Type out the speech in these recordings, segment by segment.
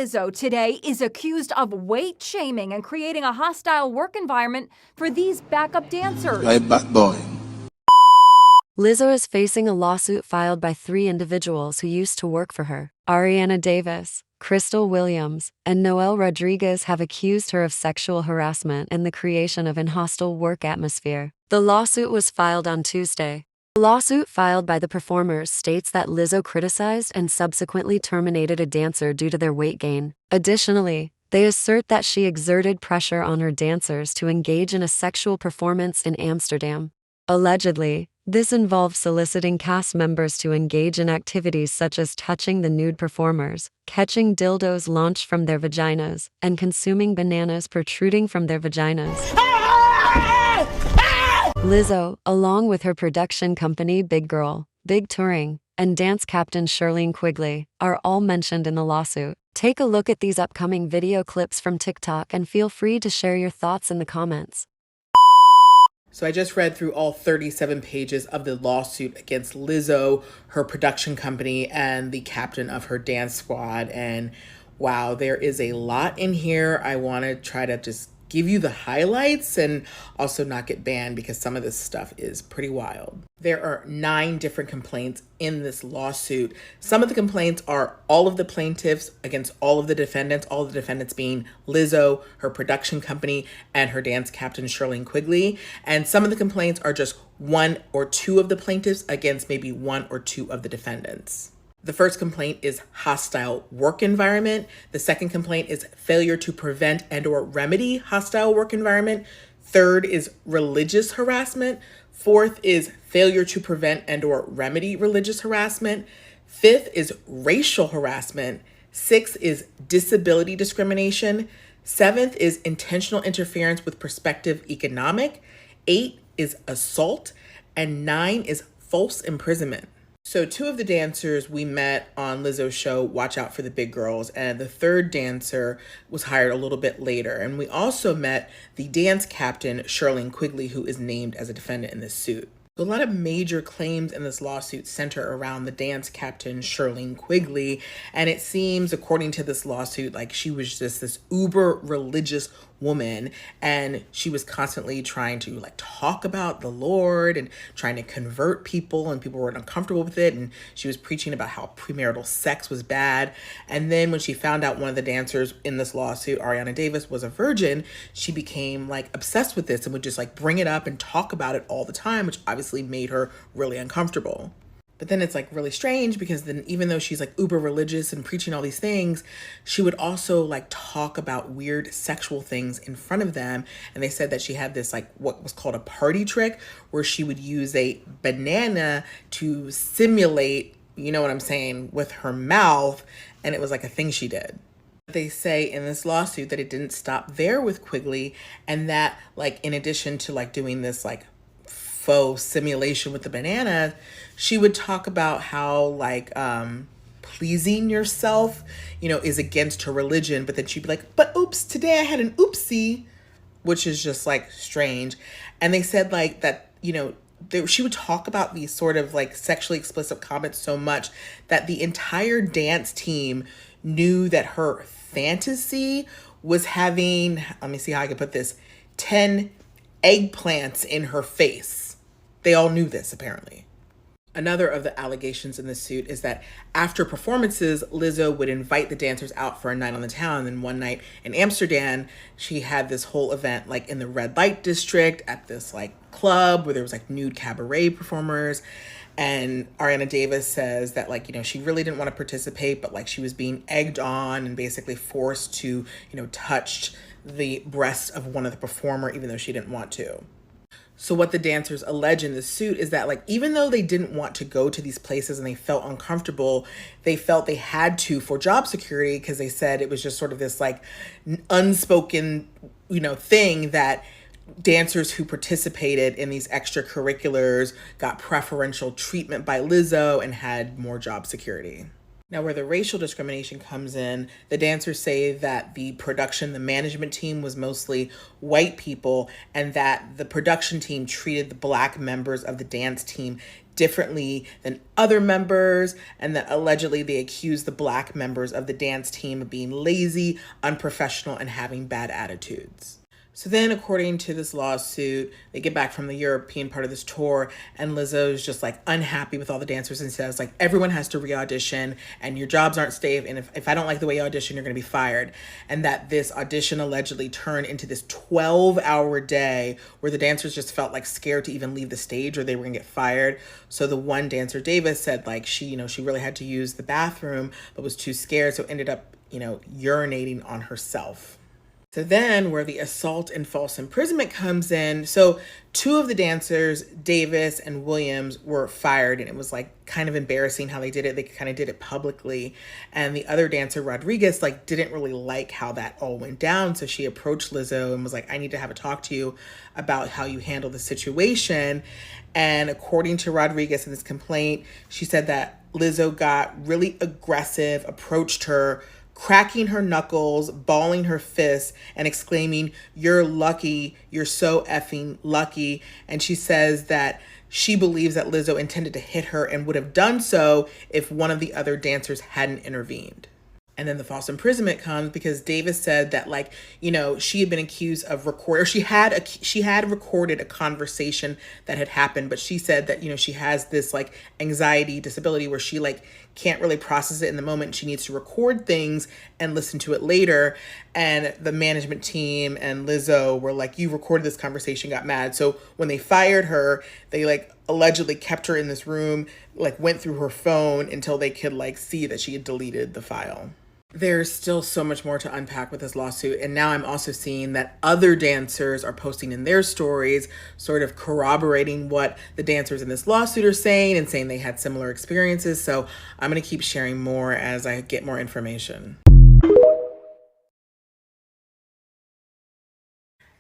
Lizzo today is accused of weight shaming and creating a hostile work environment for these backup dancers. You're a bad boy. Lizzo is facing a lawsuit filed by 3 individuals who used to work for her. Ariana Davis, Crystal Williams, and Noel Rodriguez have accused her of sexual harassment and the creation of an hostile work atmosphere. The lawsuit was filed on Tuesday. The lawsuit filed by the performers states that Lizzo criticized and subsequently terminated a dancer due to their weight gain. Additionally, they assert that she exerted pressure on her dancers to engage in a sexual performance in Amsterdam. Allegedly, this involved soliciting cast members to engage in activities such as touching the nude performers, catching dildos launched from their vaginas, and consuming bananas protruding from their vaginas. Lizzo, along with her production company Big Girl, Big Touring, and dance captain Shirlene Quigley, are all mentioned in the lawsuit. Take a look at these upcoming video clips from TikTok and feel free to share your thoughts in the comments. So I just read through all 37 pages of the lawsuit against Lizzo, her production company, and the captain of her dance squad. And wow, there is a lot in here. I want to try to just give you the highlights and also not get banned because some of this stuff is pretty wild. There are 9 different complaints in this lawsuit. Some of the complaints are all of the plaintiffs against all of the defendants being Lizzo, her production company, and her dance captain, Shirlene Quigley. And some of the complaints are just 1 or 2 of the plaintiffs against maybe 1 or 2 of the defendants. The first complaint is hostile work environment. The second complaint is failure to prevent and/or remedy hostile work environment. Third is religious harassment. Fourth is failure to prevent and/or remedy religious harassment. Fifth is racial harassment. Sixth is disability discrimination. Seventh is intentional interference with prospective economic. 8 is assault. And 9 is false imprisonment. So 2 of the dancers we met on Lizzo's show, Watch Out for the Big Girls, and the third dancer was hired a little bit later. And we also met the dance captain, Shirlene Quigley, who is named as a defendant in this suit. A lot of major claims in this lawsuit center around the dance captain, Shirlene Quigley. And it seems, according to this lawsuit, like she was just this uber religious woman, and she was constantly trying to like talk about the Lord and trying to convert people, and people were uncomfortable with it. And she was preaching about how premarital sex was bad. And then when she found out one of the dancers in this lawsuit, Ariana Davis, was a virgin, she became like obsessed with this and would just like bring it up and talk about it all the time, which obviously made her really uncomfortable. But then it's like really strange because then even though she's like uber religious and preaching all these things, she would also like talk about weird sexual things in front of them. And they said that she had this like what was called a party trick where she would use a banana to simulate, you know what I'm saying, with her mouth. And it was like a thing she did. They say in this lawsuit that it didn't stop there with Quigley, and that like in addition to like doing this like faux simulation with the banana, she would talk about how like pleasing yourself, you know, is against her religion. But then she'd be like, but oops, today I had an oopsie, which is just like strange. And they said like that, you know, she would talk about these sort of like sexually explicit comments so much that the entire dance team knew that her fantasy was having, let me see how I can put this, 10 eggplants in her face. They all knew this, apparently. Another of the allegations in the suit is that after performances, Lizzo would invite the dancers out for a night on the town. And one night in Amsterdam, she had this whole event like in the red light district at this like club where there was like nude cabaret performers. And Ariana Davis says that like, you know, she really didn't want to participate, but like she was being egged on and basically forced to, you know, touch the breast of one of the performer, even though she didn't want to. So what the dancers allege in the suit is that like, even though they didn't want to go to these places and they felt uncomfortable, they felt they had to for job security, because they said it was just sort of this like unspoken, you know, thing that dancers who participated in these extracurriculars got preferential treatment by Lizzo and had more job security. Now, where the racial discrimination comes in, the dancers say that the management team was mostly white people, and that the production team treated the Black members of the dance team differently than other members, and that allegedly they accused the Black members of the dance team of being lazy, unprofessional, and having bad attitudes. So then, according to this lawsuit, they get back from the European part of this tour, and Lizzo's just like unhappy with all the dancers and says like, everyone has to re-audition and your jobs aren't safe. And if I don't like the way you audition, you're going to be fired. And that this audition allegedly turned into this 12-hour day where the dancers just felt like scared to even leave the stage or they were going to get fired. So the one dancer, Davis, said like she really had to use the bathroom, but was too scared. So ended up, urinating on herself. So then where the assault and false imprisonment comes in, so two of the dancers, Davis and Williams, were fired, and it was like kind of embarrassing how they did it. They kind of did it publicly. And the other dancer, Rodriguez, like didn't really like how that all went down. So she approached Lizzo and was like, I need to have a talk to you about how you handle the situation. And according to Rodriguez in this complaint, she said that Lizzo got really aggressive, approached her, cracking her knuckles, balling her fists, and exclaiming, "You're lucky, you're so effing lucky." And she says that she believes that Lizzo intended to hit her and would have done so if one of the other dancers hadn't intervened. And then the false imprisonment comes because Davis said that she had been accused of she had recorded a conversation that had happened, but she said that, she has this like anxiety disability where she can't really process it in the moment. She needs to record things and listen to it later. And the management team and Lizzo were like, you recorded this conversation, got mad. So when they fired her, they allegedly kept her in this room, went through her phone until they could see that she had deleted the file. There's still so much more to unpack with this lawsuit. And now I'm also seeing that other dancers are posting in their stories, sort of corroborating what the dancers in this lawsuit are saying and saying they had similar experiences. So I'm going to keep sharing more as I get more information.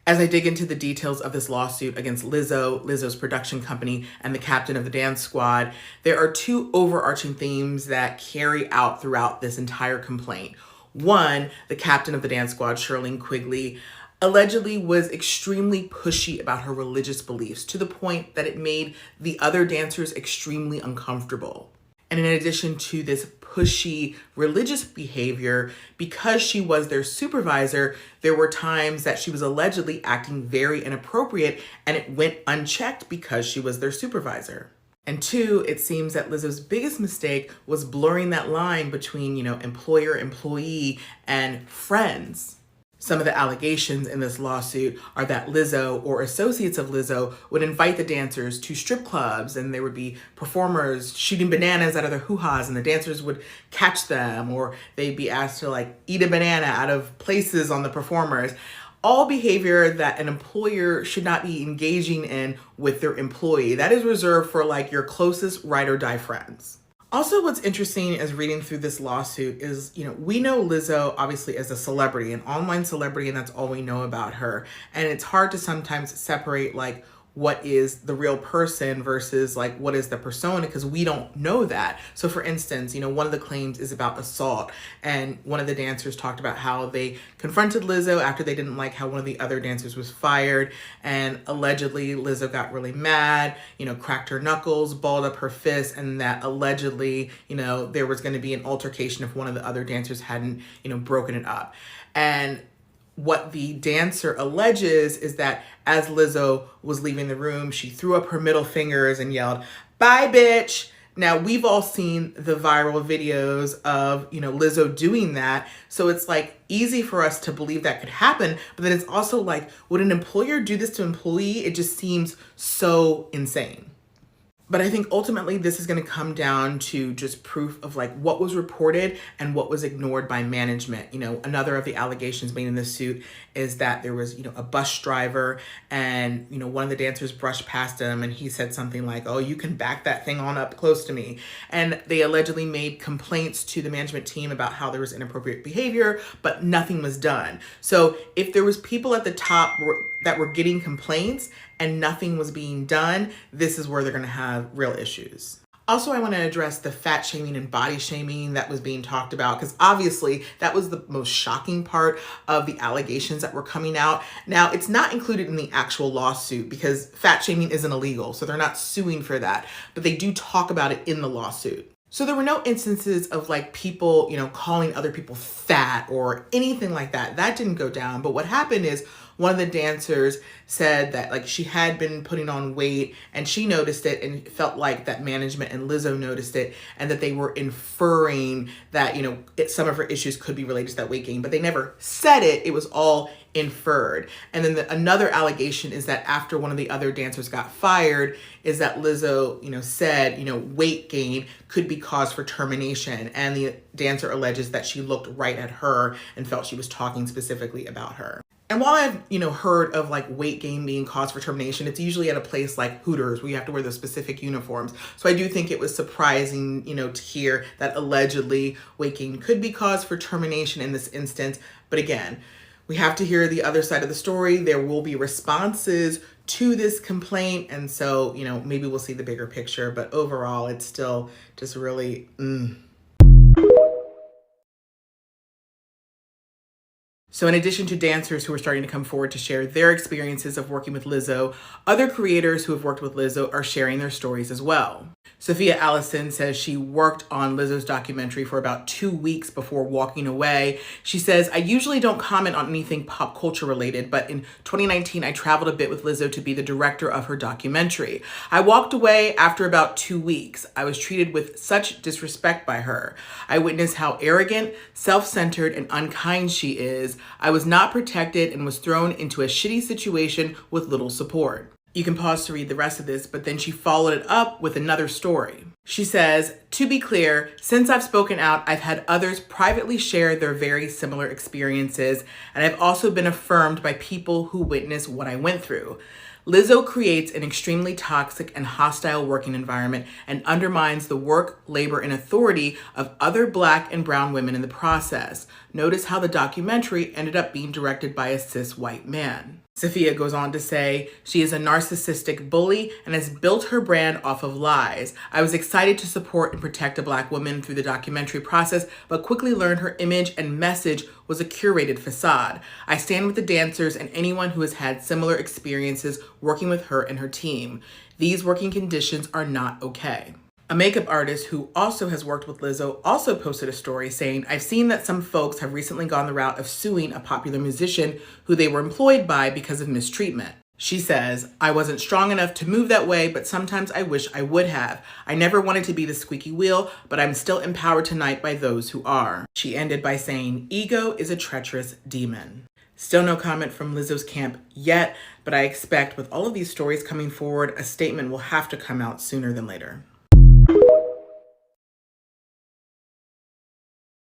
As I dig into the details of this lawsuit against Lizzo, Lizzo's production company, and the captain of the dance squad, there are two overarching themes that carry out throughout this entire complaint. One, the captain of the dance squad, Shirlene Quigley, allegedly was extremely pushy about her religious beliefs to the point that it made the other dancers extremely uncomfortable. And in addition to this pushy religious behavior, because she was their supervisor, there were times that she was allegedly acting very inappropriate and it went unchecked because she was their supervisor. And two, it seems that Lizzo's biggest mistake was blurring that line between, employer, employee, and friends. Some of the allegations in this lawsuit are that Lizzo or associates of Lizzo would invite the dancers to strip clubs, and there would be performers shooting bananas out of their hoo-has and the dancers would catch them, or they'd be asked to eat a banana out of places on the performers. All behavior that an employer should not be engaging in with their employee. That is reserved for your closest ride or die friends. Also, what's interesting as reading through this lawsuit is, we know Lizzo obviously as a celebrity, an online celebrity, and that's all we know about her. And it's hard to sometimes separate what is the real person versus what is the persona, because we don't know that. So for instance, one of the claims is about assault, and one of the dancers talked about how they confronted Lizzo after they didn't like how one of the other dancers was fired, and allegedly Lizzo got really mad, cracked her knuckles, balled up her fists, and that allegedly, there was going to be an altercation if one of the other dancers hadn't, broken it up. And what the dancer alleges is that as Lizzo was leaving the room, she threw up her middle fingers and yelled, "Bye, bitch." Now, we've all seen the viral videos of, Lizzo doing that. So it's easy for us to believe that could happen. But then it's also would an employer do this to an employee? It just seems so insane. But I think ultimately this is going to come down to just proof of what was reported and what was ignored by management. Another of the allegations made in this suit is that there was, a bus driver and, one of the dancers brushed past him and he said something like, "Oh, you can back that thing on up close to me." And they allegedly made complaints to the management team about how there was inappropriate behavior, but nothing was done. So if there was people at the top that were getting complaints and nothing was being done, this is where they're going to have real issues. Also, I want to address the fat shaming and body shaming that was being talked about, because obviously that was the most shocking part of the allegations that were coming out. Now, it's not included in the actual lawsuit because fat shaming isn't illegal, so they're not suing for that, but they do talk about it in the lawsuit. So there were no instances of like people, calling other people fat or anything like that. That didn't go down. But what happened is one of the dancers said that like she had been putting on weight and she noticed it and felt like that management and Lizzo noticed it and that they were inferring that, some of her issues could be related to that weight gain, but they never said it. It was all inferred. And then another allegation is that after one of the other dancers got fired, is that Lizzo, said, weight gain could be cause for termination. And the dancer alleges that she looked right at her and felt she was talking specifically about her. And while I've, heard of like weight gain being cause for termination, it's usually at a place like Hooters where you have to wear those specific uniforms. So I do think it was surprising, to hear that allegedly weight gain could be cause for termination in this instance. But again, we have to hear the other side of the story. There will be responses to this complaint. And so, maybe we'll see the bigger picture, but overall, it's still just really, So in addition to dancers who are starting to come forward to share their experiences of working with Lizzo, other creators who have worked with Lizzo are sharing their stories as well. Sophia Allison says she worked on Lizzo's documentary for about 2 weeks before walking away. She says, I usually don't comment on anything pop culture related, but in 2019, I traveled a bit with Lizzo to be the director of her documentary. I walked away after about 2 weeks. I was treated with such disrespect by her. I witnessed how arrogant, self-centered, and unkind she is. I was not protected and was thrown into a shitty situation with little support. You can pause to read the rest of this, but then she followed it up with another story. She says, to be clear, since I've spoken out, I've had others privately share their very similar experiences, and I've also been affirmed by people who witnessed what I went through. Lizzo creates an extremely toxic and hostile working environment and undermines the work, labor, and authority of other Black and brown women in the process. Notice how the documentary ended up being directed by a cis white man. Sophia goes on to say, she is a narcissistic bully and has built her brand off of lies. I was excited to support and protect a Black woman through the documentary process, but quickly learned her image and message was a curated facade. I stand with the dancers and anyone who has had similar experiences working with her and her team. These working conditions are not okay. A makeup artist who also has worked with Lizzo also posted a story saying, I've seen that some folks have recently gone the route of suing a popular musician who they were employed by because of mistreatment. She says, I wasn't strong enough to move that way, but sometimes I wish I would have. I never wanted to be the squeaky wheel, but I'm still empowered tonight by those who are. She ended by saying, ego is a treacherous demon. Still no comment from Lizzo's camp yet, but I expect with all of these stories coming forward, a statement will have to come out sooner than later.